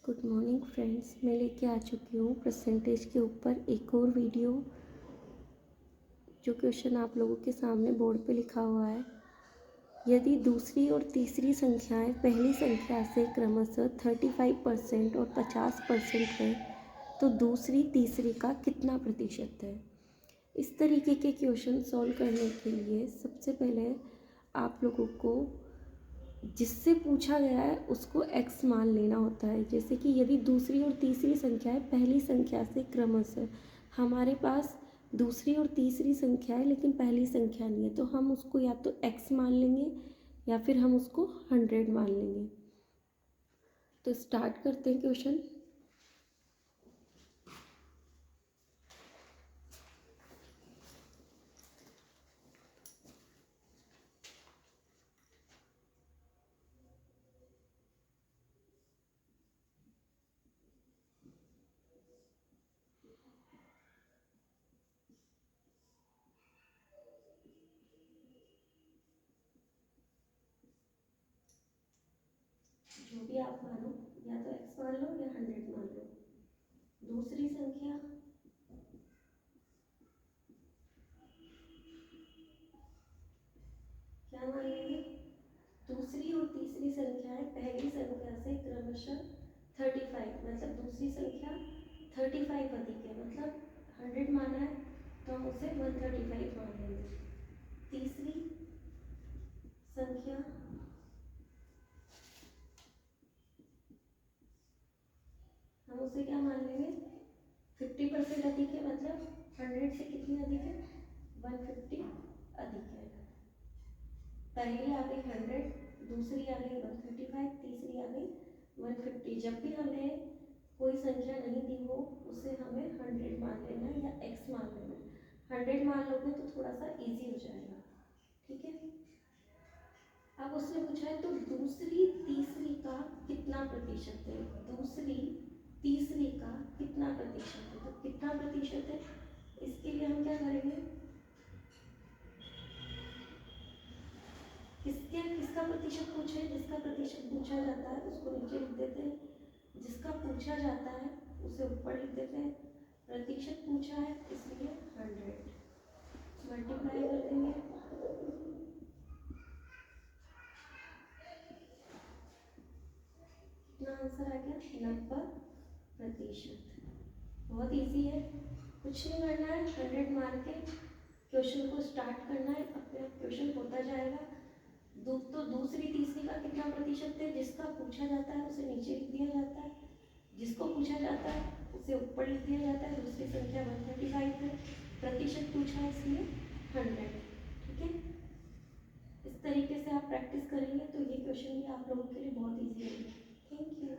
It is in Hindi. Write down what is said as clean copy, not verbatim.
गुड मॉर्निंग फ्रेंड्स, मैं लेके आ चुकी हूँ परसेंटेज के ऊपर एक और वीडियो। जो क्वेश्चन आप लोगों के सामने बोर्ड पे लिखा हुआ है, यदि दूसरी और तीसरी संख्याएं पहली संख्या से क्रमशः 35% और 50% है तो दूसरी तीसरी का कितना प्रतिशत है। इस तरीके के क्वेश्चन सॉल्व करने के लिए सबसे पहले आप लोगों को जिससे पूछा गया है उसको x मान लेना होता है। जैसे कि यदि दूसरी और तीसरी संख्या है पहली संख्या से क्रमशः, हमारे पास दूसरी और तीसरी संख्या है लेकिन पहली संख्या नहीं है, तो हम उसको या तो x मान लेंगे या फिर हम उसको 100 मान लेंगे। तो स्टार्ट करते हैं क्वेश्चन। जो भी आप मानो, या तो x मान लो या 100 मान लो। दूसरी संख्या क्या मान लेंगे, दूसरी और तीसरी संख्याएं पहली संख्या से क्रमशः 35, मतलब दूसरी संख्या 35 अधिक है, मतलब 100 माना है तो हम उसे 135 मान लेंगे। तीसरी संख्या हम उसे क्या मान लेंगे, 50% अधिक है, मतलब 100 से कितनी अधिक है, 150 अधिक है। पहली आ गई 100, दूसरी आ गई 135, तीसरी आ गई 150। जब भी हमें कोई संख्या नहीं दी हो उसे हमें 100 मान लेना है या x मान लेना है। 100 मान लोगे तो थोड़ा सा इजी हो जाएगा, ठीक है। अब उसने पूछा है तो दूसरी तीसरी का कितना प्रतिशत है, दूसरी तीसरी का कितना प्रतिशत है, तो कितना प्रतिशत है, इसके लिए हम क्या करेंगे, किसका प्रतिशत पूछे, जिसका प्रतिशत पूछा जाता है उसको नीचे लिख देते हैं, जिसका पूछा जाता है उसे ऊपर लिख देते हैं। प्रतिशत पूछा है इसलिए 100 मल्टीप्लाई कर देंगे, कितना आंसर आ गया, 90%। बहुत इजी है, कुछ नहीं करना है, 100 मान के क्वेश्चन को स्टार्ट करना है, अपने आप क्वेश्चन होता जाएगा। तो दूसरी तीसरी का कितना प्रतिशत है, जिसका पूछा जाता है उसे नीचे लिख दिया जाता है, जिसको पूछा जाता है उसे ऊपर लिख दिया जाता है। दूसरी संख्या 135 है, प्रतिशत पूछा है इसलिए 100, ठीक है। इस तरीके से आप प्रैक्टिस करेंगे तो ये क्वेश्चन भी आप लोगों के लिए बहुत ईजी होगा। Thank you.